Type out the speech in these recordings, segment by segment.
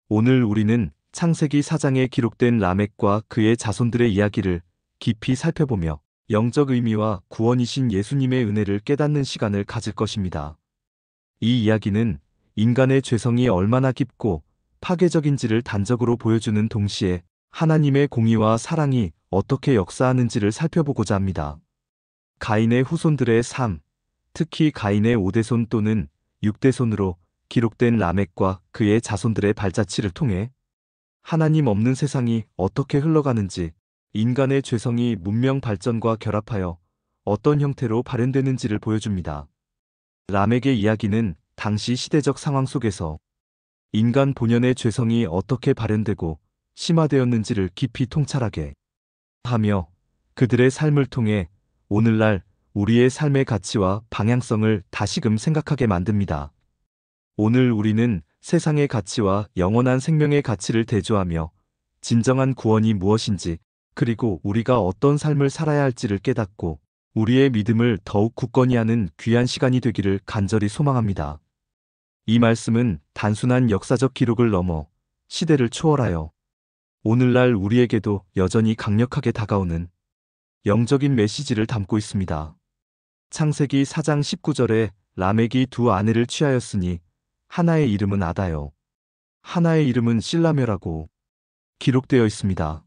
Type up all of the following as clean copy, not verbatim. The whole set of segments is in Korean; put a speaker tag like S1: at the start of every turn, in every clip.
S1: 오늘 우리는 창세기 4장에 기록된 라멕과 그의 자손들의 이야기를 깊이 살펴보며 영적 의미와 구원이신 예수님의 은혜를 깨닫는 시간을 가질 것입니다. 이 이야기는 인간의 죄성이 얼마나 깊고 파괴적인지를 단적으로 보여주는 동시에 하나님의 공의와 사랑이 어떻게 역사하는지를 살펴보고자 합니다. 가인의 후손들의 삶, 특히 가인의 5대손 또는 6대손으로 기록된 라멕과 그의 자손들의 발자취를 통해 하나님 없는 세상이 어떻게 흘러가는지, 인간의 죄성이 문명 발전과 결합하여 어떤 형태로 발현되는지를 보여줍니다. 라멕의 이야기는 당시 시대적 상황 속에서 인간 본연의 죄성이 어떻게 발현되고 심화되었는지를 깊이 통찰하게 하며 그들의 삶을 통해 오늘날 우리의 삶의 가치와 방향성을 다시금 생각하게 만듭니다. 오늘 우리는 세상의 가치와 영원한 생명의 가치를 대조하며 진정한 구원이 무엇인지, 그리고 우리가 어떤 삶을 살아야 할지를 깨닫고 우리의 믿음을 더욱 굳건히 하는 귀한 시간이 되기를 간절히 소망합니다. 이 말씀은 단순한 역사적 기록을 넘어 시대를 초월하여 오늘날 우리에게도 여전히 강력하게 다가오는 영적인 메시지를 담고 있습니다. 창세기 4장 19절에 라멕이 두 아내를 취하였으니 하나의 이름은 아다요, 하나의 이름은 실라며라고 기록되어 있습니다.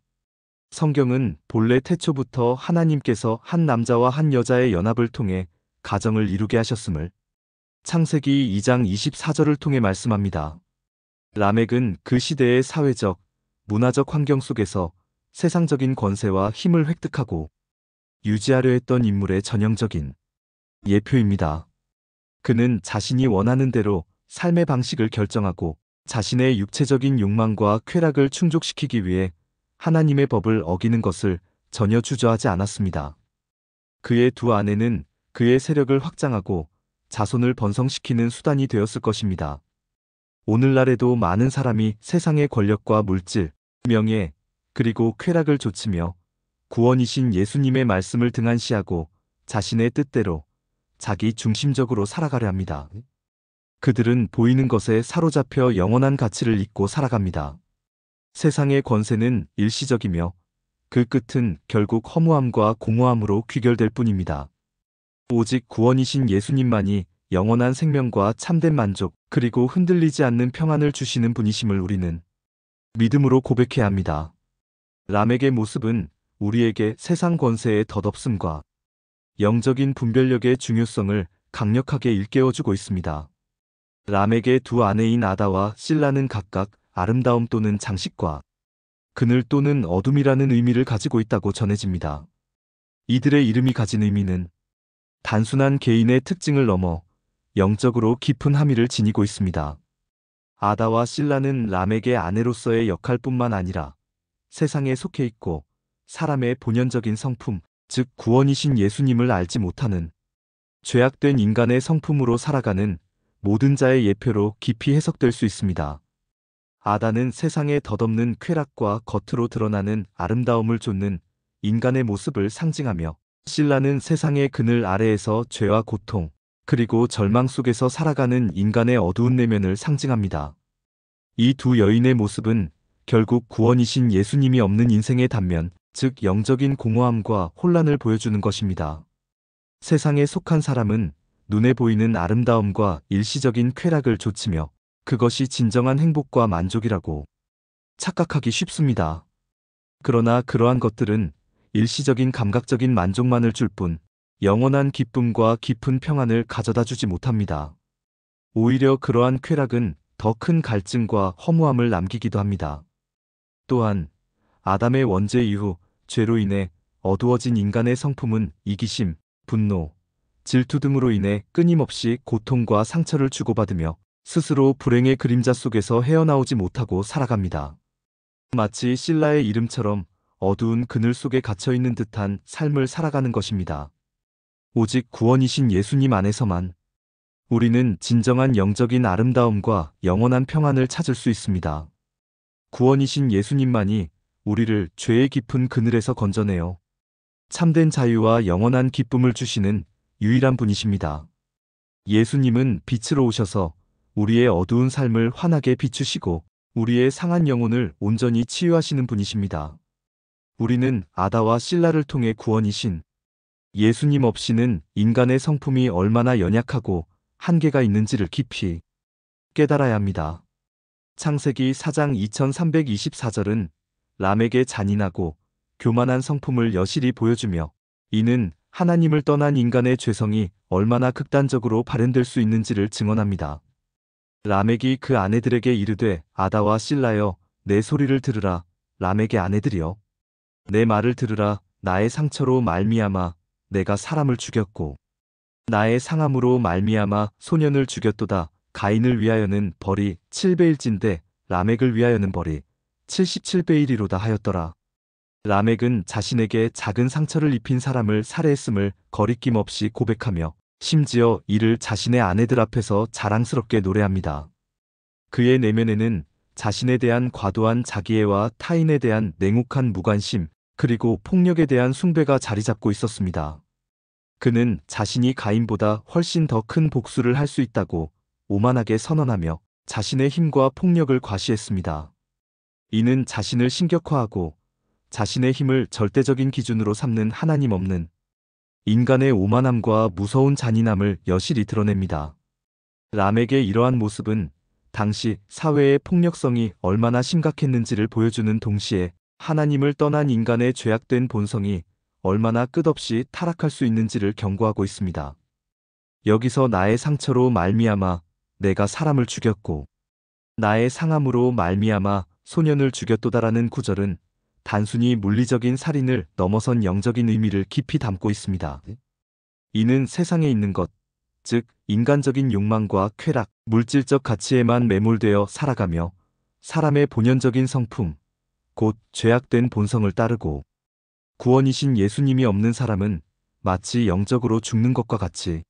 S1: 성경은 본래 태초부터 하나님께서 한 남자와 한 여자의 연합을 통해 가정을 이루게 하셨음을 창세기 2장 24절을 통해 말씀합니다. 라멕은 그 시대의 사회적, 문화적 환경 속에서 세상적인 권세와 힘을 획득하고 유지하려 했던 인물의 전형적인 예표입니다. 그는 자신이 원하는 대로 삶의 방식을 결정하고 자신의 육체적인 욕망과 쾌락을 충족시키기 위해 하나님의 법을 어기는 것을 전혀 주저하지 않았습니다. 그의 두 아내는 그의 세력을 확장하고 자손을 번성시키는 수단이 되었을 것입니다. 오늘날에도 많은 사람이 세상의 권력과 물질, 명예, 그리고 쾌락을 좇으며 구원이신 예수님의 말씀을 등한시하고 자신의 뜻대로 자기 중심적으로 살아가려 합니다. 그들은 보이는 것에 사로잡혀 영원한 가치를 잊고 살아갑니다. 세상의 권세는 일시적이며 그 끝은 결국 허무함과 공허함으로 귀결될 뿐입니다. 오직 구원이신 예수님만이 영원한 생명과 참된 만족, 그리고 흔들리지 않는 평안을 주시는 분이심을 우리는 믿음으로 고백해야 합니다. 라멕의 모습은 우리에게 세상 권세의 덧없음과 영적인 분별력의 중요성을 강력하게 일깨워주고 있습니다. 라멕의 두 아내인 아다와 실라는 각각 아름다움 또는 장식과 그늘 또는 어둠이라는 의미를 가지고 있다고 전해집니다. 이들의 이름이 가진 의미는 단순한 개인의 특징을 넘어 영적으로 깊은 함의를 지니고 있습니다. 아다와 실라는 라멕의 아내로서의 역할뿐만 아니라 세상에 속해 있고 사람의 본연적인 성품, 즉 구원이신 예수님을 알지 못하는 죄악된 인간의 성품으로 살아가는 모든 자의 예표로 깊이 해석될 수 있습니다. 아다는 세상의 덧없는 쾌락과 겉으로 드러나는 아름다움을 좇는 인간의 모습을 상징하며, 실라는 세상의 그늘 아래에서 죄와 고통, 그리고 절망 속에서 살아가는 인간의 어두운 내면을 상징합니다. 이 두 여인의 모습은 결국 구원이신 예수님이 없는 인생의 단면, 즉 영적인 공허함과 혼란을 보여주는 것입니다. 세상에 속한 사람은 눈에 보이는 아름다움과 일시적인 쾌락을 좇으며 그것이 진정한 행복과 만족이라고 착각하기 쉽습니다. 그러나 그러한 것들은 일시적인 감각적인 만족만을 줄 뿐 영원한 기쁨과 깊은 평안을 가져다 주지 못합니다. 오히려 그러한 쾌락은 더 큰 갈증과 허무함을 남기기도 합니다. 또한 아담의 원죄 이후 죄로 인해 어두워진 인간의 성품은 이기심, 분노, 질투 등으로 인해 끊임없이 고통과 상처를 주고받으며 스스로 불행의 그림자 속에서 헤어나오지 못하고 살아갑니다. 마치 실라의 이름처럼 어두운 그늘 속에 갇혀있는 듯한 삶을 살아가는 것입니다. 오직 구원이신 예수님 안에서만 우리는 진정한 영적인 아름다움과 영원한 평안을 찾을 수 있습니다. 구원이신 예수님만이 우리를 죄의 깊은 그늘에서 건져내어 참된 자유와 영원한 기쁨을 주시는 유일한 분이십니다. 예수님은 빛으로 오셔서 우리의 어두운 삶을 환하게 비추시고 우리의 상한 영혼을 온전히 치유하시는 분이십니다. 우리는 아다와 실라를 통해 구원이신 예수님 없이는 인간의 성품이 얼마나 연약하고 한계가 있는지를 깊이 깨달아야 합니다. 창세기 4장 2324절은 람에게 잔인하고 교만한 성품을 여실히 보여주며, 이는 하나님을 떠난 인간의 죄성이 얼마나 극단적으로 발현될 수 있는지를 증언합니다. 람եկ이 그 아내들에게 이르되, 아다와 실라여, 내 소리를 들으라. 람եկ의 아내들이여, 내 말을 들으라. 나의 상처로 말미암아 내가 사람을 죽였고 나의 상함으로 말미암아 소년을 죽였도다. 가인을 위하여는 벌이 7배일진데 람եկ을 위하여는 벌이 77배이리로다 하였더라. 람եկ은 자신에게 작은 상처를 입힌 사람을 살해했음을 거리낌 없이 고백하며 심지어 이를 자신의 아내들 앞에서 자랑스럽게 노래합니다. 그의 내면에는 자신에 대한 과도한 자기애와 타인에 대한 냉혹한 무관심, 그리고 폭력에 대한 숭배가 자리 잡고 있었습니다. 그는 자신이 가인보다 훨씬 더 큰 복수를 할 수 있다고 오만하게 선언하며 자신의 힘과 폭력을 과시했습니다. 이는 자신을 신격화하고 자신의 힘을 절대적인 기준으로 삼는 하나님 없는 인간의 오만함과 무서운 잔인함을 여실히 드러냅니다. 람եկ의 이러한 모습은 당시 사회의 폭력성이 얼마나 심각했는지를 보여주는 동시에 하나님을 떠난 인간의 죄악된 본성이 얼마나 끝없이 타락할 수 있는지를 경고하고 있습니다. 여기서 나의 상처로 말미암아 내가 사람을 죽였고 나의 상함으로 말미암아 소년을 죽였도다라는 구절은 단순히 물리적인 살인을 넘어선 영적인 의미를 깊이 담고 있습니다. 이는 세상에 있는 것, 즉 인간적인 욕망과 쾌락, 물질적 가치에만 매몰되어 살아가며 사람의 본연적인 성품, 곧 죄악된 본성을 따르고 구원이신 예수님이 없는 사람은 마치 영적으로 죽는 것과 같이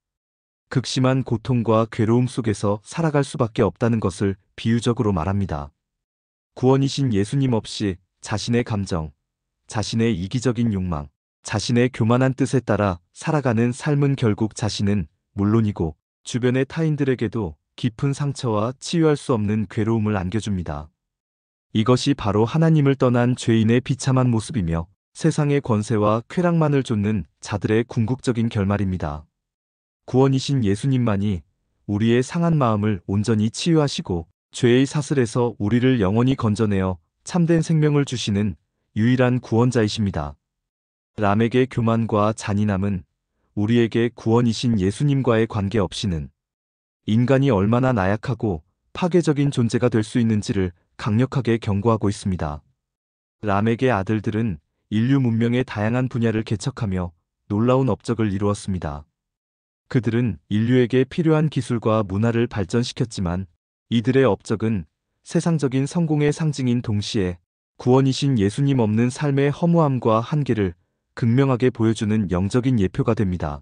S1: 극심한 고통과 괴로움 속에서 살아갈 수밖에 없다는 것을 비유적으로 말합니다. 구원이신 예수님 없이 자신의 감정, 자신의 이기적인 욕망, 자신의 교만한 뜻에 따라 살아가는 삶은 결국 자신은 물론이고 주변의 타인들에게도 깊은 상처와 치유할 수 없는 괴로움을 안겨줍니다. 이것이 바로 하나님을 떠난 죄인의 비참한 모습이며 세상의 권세와 쾌락만을 좇는 자들의 궁극적인 결말입니다. 구원이신 예수님만이 우리의 상한 마음을 온전히 치유하시고 죄의 사슬에서 우리를 영원히 건져내어 참된 생명을 주시는 유일한 구원자이십니다. 람եկ의 교만과 잔인함은 우리에게 구원이신 예수님과의 관계 없이는 인간이 얼마나 나약하고 파괴적인 존재가 될 수 있는지를 강력하게 경고하고 있습니다. 람եկ의 아들들은 인류 문명의 다양한 분야를 개척하며 놀라운 업적을 이루었습니다. 그들은 인류에게 필요한 기술과 문화를 발전시켰지만 이들의 업적은 세상적인 성공의 상징인 동시에 구원이신 예수님 없는 삶의 허무함과 한계를 극명하게 보여주는 영적인 예표가 됩니다.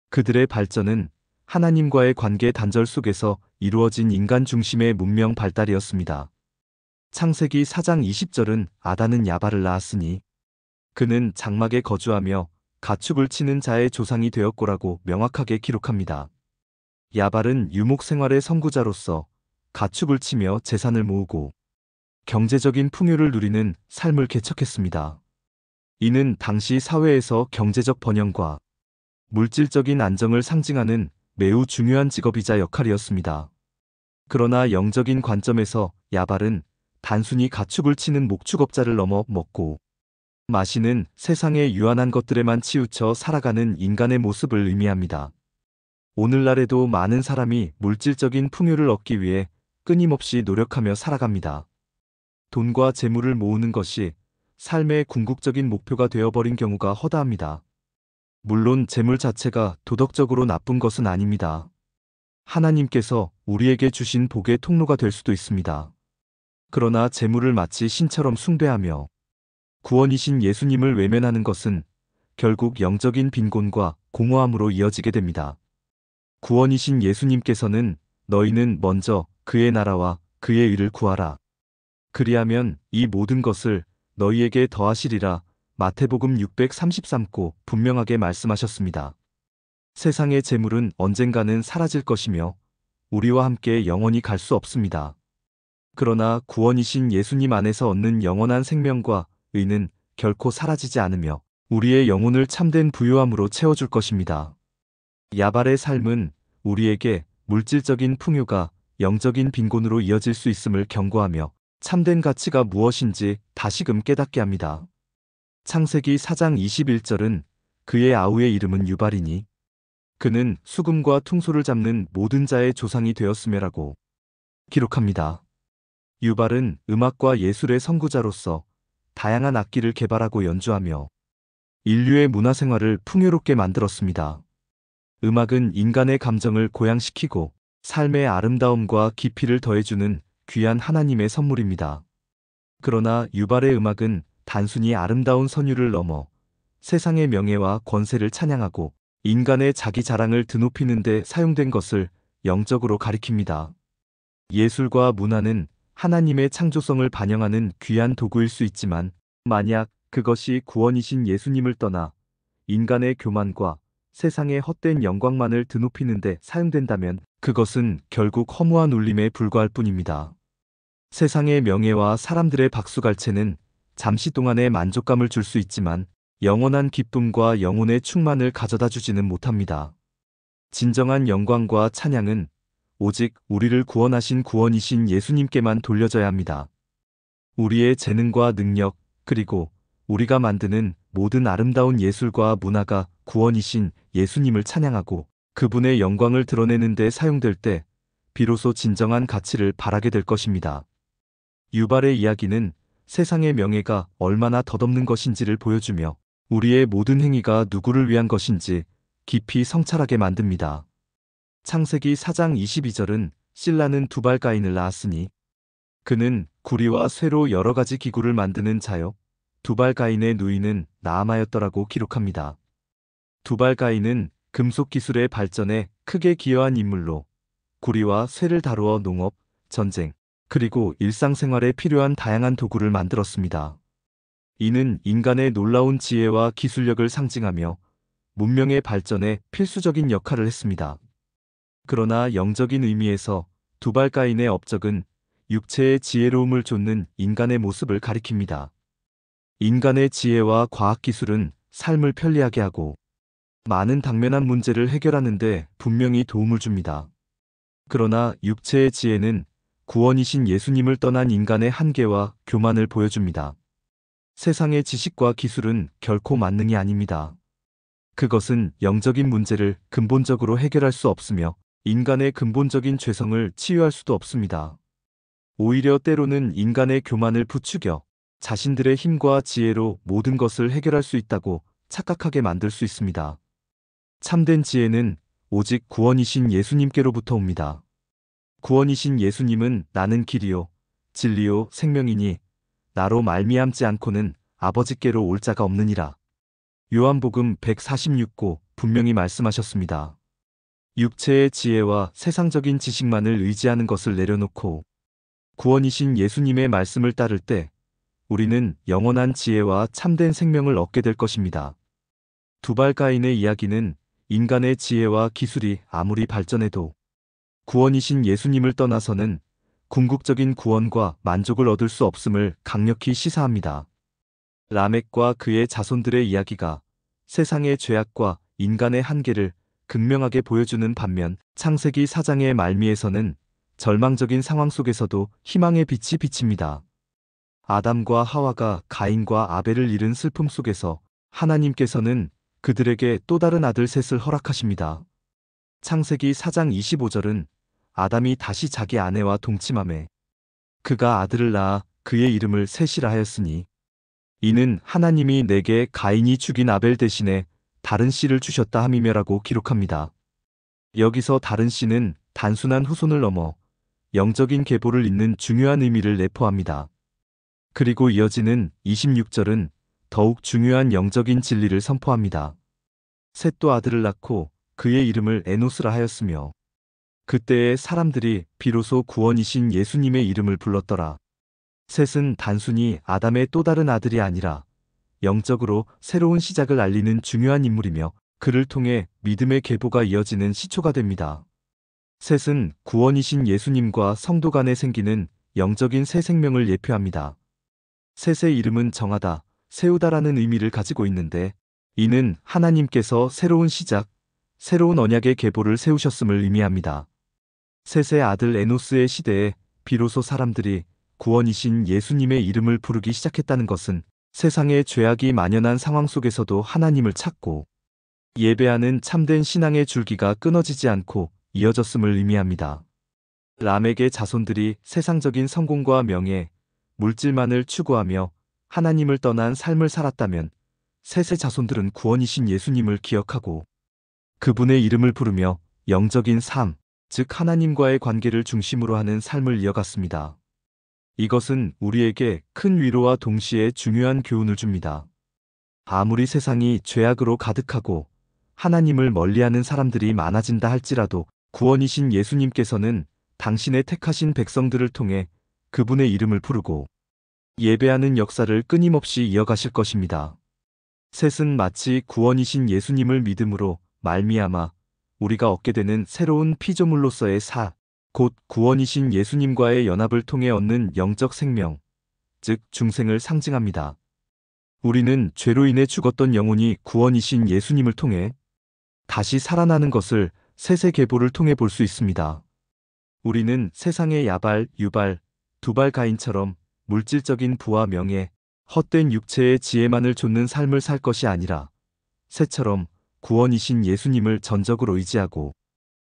S1: 그들의 발전은 하나님과의 관계 단절 속에서 이루어진 인간 중심의 문명 발달이었습니다. 창세기 4장 20절은 아다는 야발을 낳았으니 그는 장막에 거주하며 가축을 치는 자의 조상이 되었고라고 명확하게 기록합니다. 야발은 유목 생활의 선구자로서 가축을 치며 재산을 모으고 경제적인 풍요를 누리는 삶을 개척했습니다. 이는 당시 사회에서 경제적 번영과 물질적인 안정을 상징하는 매우 중요한 직업이자 역할이었습니다. 그러나 영적인 관점에서 야발은 단순히 가축을 치는 목축업자를 넘어 먹고 마시는 세상의 유한한 것들에만 치우쳐 살아가는 인간의 모습을 의미합니다. 오늘날에도 많은 사람이 물질적인 풍요를 얻기 위해 끊임없이 노력하며 살아갑니다. 돈과 재물을 모으는 것이 삶의 궁극적인 목표가 되어버린 경우가 허다합니다. 물론 재물 자체가 도덕적으로 나쁜 것은 아닙니다. 하나님께서 우리에게 주신 복의 통로가 될 수도 있습니다. 그러나 재물을 마치 신처럼 숭배하며 구원이신 예수님을 외면하는 것은 결국 영적인 빈곤과 공허함으로 이어지게 됩니다. 구원이신 예수님께서는 너희는 먼저 그의 나라와 그의 의를 구하라. 그리하면 이 모든 것을 너희에게 더하시리라. 마태복음 633고 분명하게 말씀하셨습니다. 세상의 재물은 언젠가는 사라질 것이며 우리와 함께 영원히 갈 수 없습니다. 그러나 구원이신 예수님 안에서 얻는 영원한 생명과 의는 결코 사라지지 않으며 우리의 영혼을 참된 부유함으로 채워줄 것입니다. 야발의 삶은 우리에게 물질적인 풍요가 영적인 빈곤으로 이어질 수 있음을 경고하며 참된 가치가 무엇인지 다시금 깨닫게 합니다. 창세기 4장 21절은 그의 아우의 이름은 유발이니 그는 수금과 퉁소를 잡는 모든 자의 조상이 되었으며라고 기록합니다. 유발은 음악과 예술의 선구자로서 다양한 악기를 개발하고 연주하며 인류의 문화생활을 풍요롭게 만들었습니다. 음악은 인간의 감정을 고양시키고 삶의 아름다움과 깊이를 더해주는 귀한 하나님의 선물입니다. 그러나 유발의 음악은 단순히 아름다운 선율을 넘어 세상의 명예와 권세를 찬양하고 인간의 자기 자랑을 드높이는 데 사용된 것을 영적으로 가리킵니다. 예술과 문화는 하나님의 창조성을 반영하는 귀한 도구일 수 있지만 만약 그것이 구원이신 예수님을 떠나 인간의 교만과 세상의 헛된 영광만을 드높이는 데 사용된다면 그것은 결국 허무한 울림에 불과할 뿐입니다. 세상의 명예와 사람들의 박수갈채는 잠시 동안의 만족감을 줄 수 있지만 영원한 기쁨과 영혼의 충만을 가져다 주지는 못합니다. 진정한 영광과 찬양은 오직 우리를 구원하신 구원이신 예수님께만 돌려져야 합니다. 우리의 재능과 능력, 그리고 우리가 만드는 모든 아름다운 예술과 문화가 구원이신 예수님을 찬양하고 그분의 영광을 드러내는 데 사용될 때 비로소 진정한 가치를 발하게 될 것입니다. 유발의 이야기는 세상의 명예가 얼마나 덧없는 것인지를 보여주며 우리의 모든 행위가 누구를 위한 것인지 깊이 성찰하게 만듭니다. 창세기 4장 22절은 실라는 두발가인을 낳았으니 그는 구리와 쇠로 여러 가지 기구를 만드는 자요 두발가인의 누이는 나아마였더라고 기록합니다. 두발가인은 금속 기술의 발전에 크게 기여한 인물로 구리와 쇠를 다루어 농업, 전쟁, 그리고 일상생활에 필요한 다양한 도구를 만들었습니다. 이는 인간의 놀라운 지혜와 기술력을 상징하며 문명의 발전에 필수적인 역할을 했습니다. 그러나 영적인 의미에서 두발가인의 업적은 육체의 지혜로움을 좇는 인간의 모습을 가리킵니다. 인간의 지혜와 과학기술은 삶을 편리하게 하고 많은 당면한 문제를 해결하는 데 분명히 도움을 줍니다. 그러나 육체의 지혜는 구원이신 예수님을 떠난 인간의 한계와 교만을 보여줍니다. 세상의 지식과 기술은 결코 만능이 아닙니다. 그것은 영적인 문제를 근본적으로 해결할 수 없으며 인간의 근본적인 죄성을 치유할 수도 없습니다. 오히려 때로는 인간의 교만을 부추겨 자신들의 힘과 지혜로 모든 것을 해결할 수 있다고 착각하게 만들 수 있습니다. 참된 지혜는 오직 구원이신 예수님께로부터 옵니다. 구원이신 예수님은 나는 길이요 진리요 생명이니 나로 말미암지 않고는 아버지께로 올 자가 없느니라. 요한복음 146고 분명히 말씀하셨습니다. 육체의 지혜와 세상적인 지식만을 의지하는 것을 내려놓고 구원이신 예수님의 말씀을 따를 때 우리는 영원한 지혜와 참된 생명을 얻게 될 것입니다. 두발가인의 이야기는 인간의 지혜와 기술이 아무리 발전해도 구원이신 예수님을 떠나서는 궁극적인 구원과 만족을 얻을 수 없음을 강력히 시사합니다. 라멕과 그의 자손들의 이야기가 세상의 죄악과 인간의 한계를 극명하게 보여주는 반면 창세기 4장의 말미에서는 절망적인 상황 속에서도 희망의 빛이 비칩니다. 아담과 하와가 가인과 아벨을 잃은 슬픔 속에서 하나님께서는 그들에게 또 다른 아들 셋을 허락하십니다. 창세기 4장 25절은 아담이 다시 자기 아내와 동침하매 그가 아들을 낳아 그의 이름을 셋이라 하였으니 이는 하나님이 내게 가인이 죽인 아벨 대신에 다른 씨를 주셨다 함이며라고 기록합니다. 여기서 다른 씨는 단순한 후손을 넘어 영적인 계보를 잇는 중요한 의미를 내포합니다. 그리고 이어지는 26절은 더욱 중요한 영적인 진리를 선포합니다. 셋도 아들을 낳고 그의 이름을 에노스라 하였으며 그때의 사람들이 비로소 구원이신 예수님의 이름을 불렀더라. 셋은 단순히 아담의 또 다른 아들이 아니라 영적으로 새로운 시작을 알리는 중요한 인물이며 그를 통해 믿음의 계보가 이어지는 시초가 됩니다. 셋은 구원이신 예수님과 성도 간에 생기는 영적인 새 생명을 예표합니다. 셋의 이름은 정하다, 세우다라는 의미를 가지고 있는데, 이는 하나님께서 새로운 시작, 새로운 언약의 계보를 세우셨음을 의미합니다. 셋의 아들 에노스의 시대에 비로소 사람들이 구원이신 예수님의 이름을 부르기 시작했다는 것은 세상에 죄악이 만연한 상황 속에서도 하나님을 찾고 예배하는 참된 신앙의 줄기가 끊어지지 않고 이어졌음을 의미합니다. 람에게 자손들이 세상적인 성공과 명예, 물질만을 추구하며 하나님을 떠난 삶을 살았다면 셋의 자손들은 구원이신 예수님을 기억하고 그분의 이름을 부르며 영적인 삶, 즉 하나님과의 관계를 중심으로 하는 삶을 이어갔습니다. 이것은 우리에게 큰 위로와 동시에 중요한 교훈을 줍니다. 아무리 세상이 죄악으로 가득하고 하나님을 멀리하는 사람들이 많아진다 할지라도 구원이신 예수님께서는 당신의 택하신 백성들을 통해 그분의 이름을 부르고 예배하는 역사를 끊임없이 이어가실 것입니다. 셋은 마치 구원이신 예수님을 믿음으로 말미암아 우리가 얻게 되는 새로운 피조물로서의 곧 구원이신 예수님과의 연합을 통해 얻는 영적 생명, 즉 중생을 상징합니다. 우리는 죄로 인해 죽었던 영혼이 구원이신 예수님을 통해 다시 살아나는 것을 셋의 계보를 통해 볼 수 있습니다. 우리는 세상의 야발, 유발, 두발 가인처럼 물질적인 부와 명예, 헛된 육체의 지혜만을 좇는 삶을 살 것이 아니라 셋처럼 구원이신 예수님을 전적으로 의지하고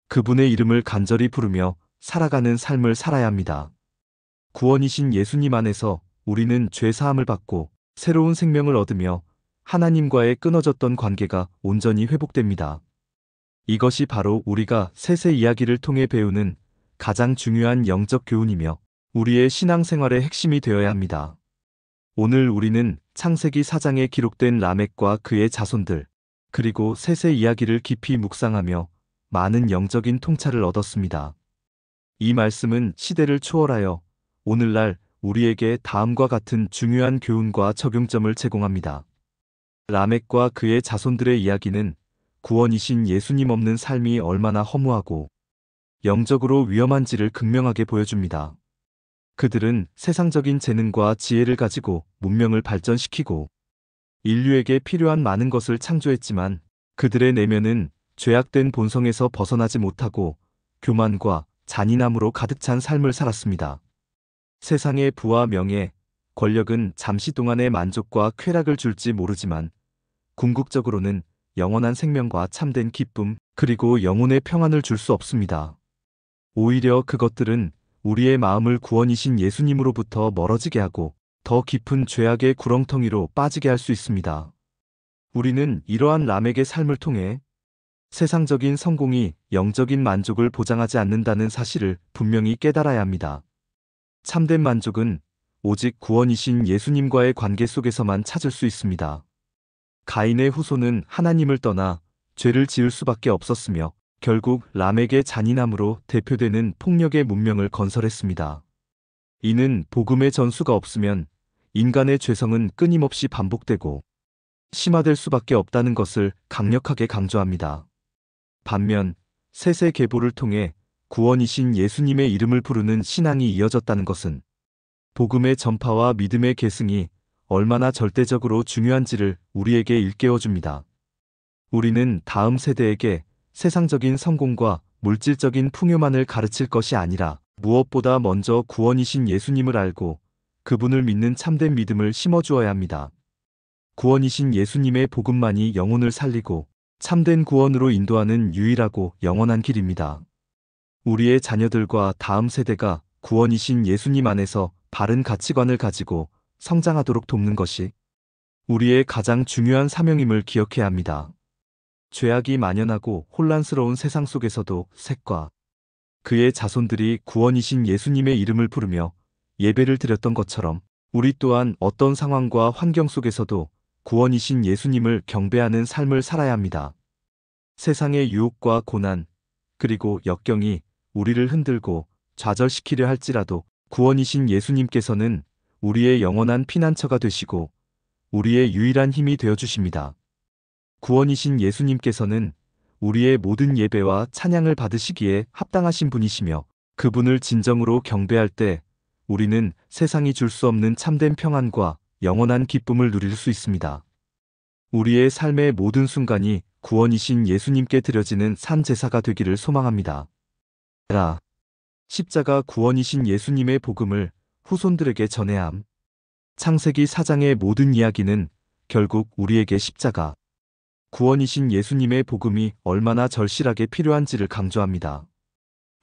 S1: 그분의 이름을 간절히 부르며 살아가는 삶을 살아야 합니다. 구원이신 예수님 안에서 우리는 죄 사함을 받고 새로운 생명을 얻으며 하나님과의 끊어졌던 관계가 온전히 회복됩니다. 이것이 바로 우리가 셋의 이야기를 통해 배우는 가장 중요한 영적 교훈이며 우리의 신앙생활의 핵심이 되어야 합니다. 오늘 우리는 창세기 4장에 기록된 라멕과 그의 자손들, 그리고 셋의 이야기를 깊이 묵상하며 많은 영적인 통찰을 얻었습니다. 이 말씀은 시대를 초월하여 오늘날 우리에게 다음과 같은 중요한 교훈과 적용점을 제공합니다. 라멕과 그의 자손들의 이야기는 구원이신 예수님 없는 삶이 얼마나 허무하고 영적으로 위험한지를 극명하게 보여줍니다. 그들은 세상적인 재능과 지혜를 가지고 문명을 발전시키고 인류에게 필요한 많은 것을 창조했지만 그들의 내면은 죄악된 본성에서 벗어나지 못하고 교만과 잔인함으로 가득 찬 삶을 살았습니다. 세상의 부와 명예, 권력은 잠시 동안의 만족과 쾌락을 줄지 모르지만 궁극적으로는 영원한 생명과 참된 기쁨, 그리고 영혼의 평안을 줄 수 없습니다. 오히려 그것들은 우리의 마음을 구원이신 예수님으로부터 멀어지게 하고 더 깊은 죄악의 구렁텅이로 빠지게 할 수 있습니다. 우리는 이러한 람에게 삶을 통해 세상적인 성공이 영적인 만족을 보장하지 않는다는 사실을 분명히 깨달아야 합니다. 참된 만족은 오직 구원이신 예수님과의 관계 속에서만 찾을 수 있습니다. 가인의 후손은 하나님을 떠나 죄를 지을 수밖에 없었으며 결국 람에게 잔인함으로 대표되는 폭력의 문명을 건설했습니다. 이는 복음의 전수가 없으면 인간의 죄성은 끊임없이 반복되고 심화될 수밖에 없다는 것을 강력하게 강조합니다. 반면 셋의 계보를 통해 구원이신 예수님의 이름을 부르는 신앙이 이어졌다는 것은 복음의 전파와 믿음의 계승이 얼마나 절대적으로 중요한지를 우리에게 일깨워줍니다. 우리는 다음 세대에게 세상적인 성공과 물질적인 풍요만을 가르칠 것이 아니라 무엇보다 먼저 구원이신 예수님을 알고 그분을 믿는 참된 믿음을 심어주어야 합니다. 구원이신 예수님의 복음만이 영혼을 살리고 참된 구원으로 인도하는 유일하고 영원한 길입니다. 우리의 자녀들과 다음 세대가 구원이신 예수님 안에서 바른 가치관을 가지고 성장하도록 돕는 것이 우리의 가장 중요한 사명임을 기억해야 합니다. 죄악이 만연하고 혼란스러운 세상 속에서도 셋과 그의 자손들이 구원이신 예수님의 이름을 부르며 예배를 드렸던 것처럼 우리 또한 어떤 상황과 환경 속에서도 구원이신 예수님을 경배하는 삶을 살아야 합니다. 세상의 유혹과 고난, 그리고 역경이 우리를 흔들고 좌절시키려 할지라도 구원이신 예수님께서는 우리의 영원한 피난처가 되시고 우리의 유일한 힘이 되어주십니다. 구원이신 예수님께서는 우리의 모든 예배와 찬양을 받으시기에 합당하신 분이시며 그분을 진정으로 경배할 때 우리는 세상이 줄 수 없는 참된 평안과 영원한 기쁨을 누릴 수 있습니다. 우리의 삶의 모든 순간이 구원이신 예수님께 드려지는 산 제사가 되기를 소망합니다. 십자가 구원이신 예수님의 복음을 후손들에게 전해야 함. 창세기 4장의 모든 이야기는 결국 우리에게 십자가 구원이신 예수님의 복음이 얼마나 절실하게 필요한지를 강조합니다.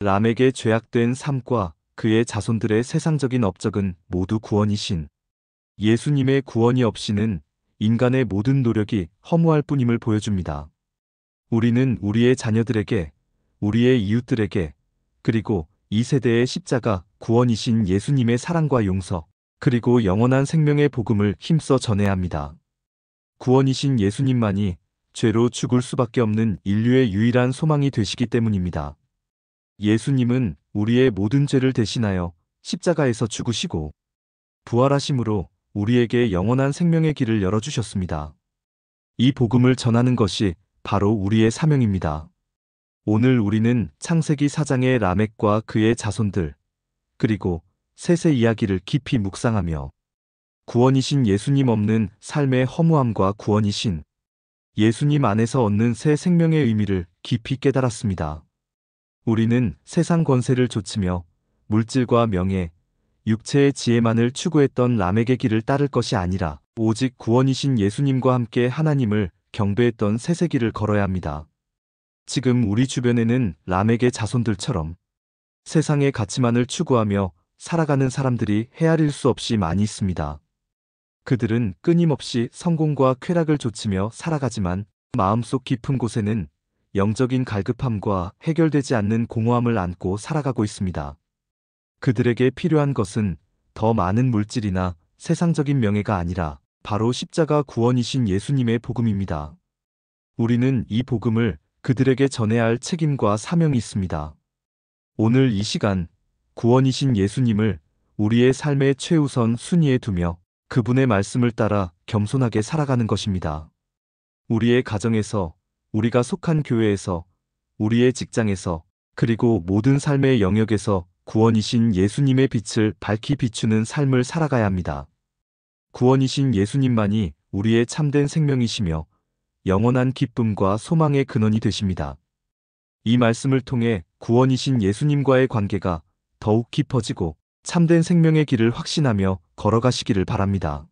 S1: 람에게 죄악된 삶과 그의 자손들의 세상적인 업적은 모두 구원이신 예수님의 구원이 없이는 인간의 모든 노력이 허무할 뿐임을 보여줍니다. 우리는 우리의 자녀들에게, 우리의 이웃들에게, 그리고 이 세대의 십자가 구원이신 예수님의 사랑과 용서, 그리고 영원한 생명의 복음을 힘써 전해야 합니다. 구원이신 예수님만이 죄로 죽을 수밖에 없는 인류의 유일한 소망이 되시기 때문입니다. 예수님은 우리의 모든 죄를 대신하여 십자가에서 죽으시고 부활하심으로 우리에게 영원한 생명의 길을 열어주셨습니다. 이 복음을 전하는 것이 바로 우리의 사명입니다. 오늘 우리는 창세기 4장의 라멕과 그의 자손들, 그리고 셋의 이야기를 깊이 묵상하며 구원이신 예수님 없는 삶의 허무함과 구원이신 예수님 안에서 얻는 새 생명의 의미를 깊이 깨달았습니다. 우리는 세상 권세를 좇으며 물질과 명예, 육체의 지혜만을 추구했던 람에게 길을 따를 것이 아니라 오직 구원이신 예수님과 함께 하나님을 경배했던 셋의 길을 걸어야 합니다. 지금 우리 주변에는 람에게 자손들처럼 세상의 가치만을 추구하며 살아가는 사람들이 헤아릴 수 없이 많이 있습니다. 그들은 끊임없이 성공과 쾌락을 좇으며 살아가지만 마음속 깊은 곳에는 영적인 갈급함과 해결되지 않는 공허함을 안고 살아가고 있습니다. 그들에게 필요한 것은 더 많은 물질이나 세상적인 명예가 아니라 바로 십자가 구원이신 예수님의 복음입니다. 우리는 이 복음을 그들에게 전해야 할 책임과 사명이 있습니다. 오늘 이 시간 구원이신 예수님을 우리의 삶의 최우선 순위에 두며 그분의 말씀을 따라 겸손하게 살아가는 것입니다. 우리의 가정에서, 우리가 속한 교회에서, 우리의 직장에서, 그리고 모든 삶의 영역에서 구원이신 예수님의 빛을 밝히 비추는 삶을 살아가야 합니다. 구원이신 예수님만이 우리의 참된 생명이시며 영원한 기쁨과 소망의 근원이 되십니다. 이 말씀을 통해 구원이신 예수님과의 관계가 더욱 깊어지고 참된 생명의 길을 확신하며 걸어가시기를 바랍니다.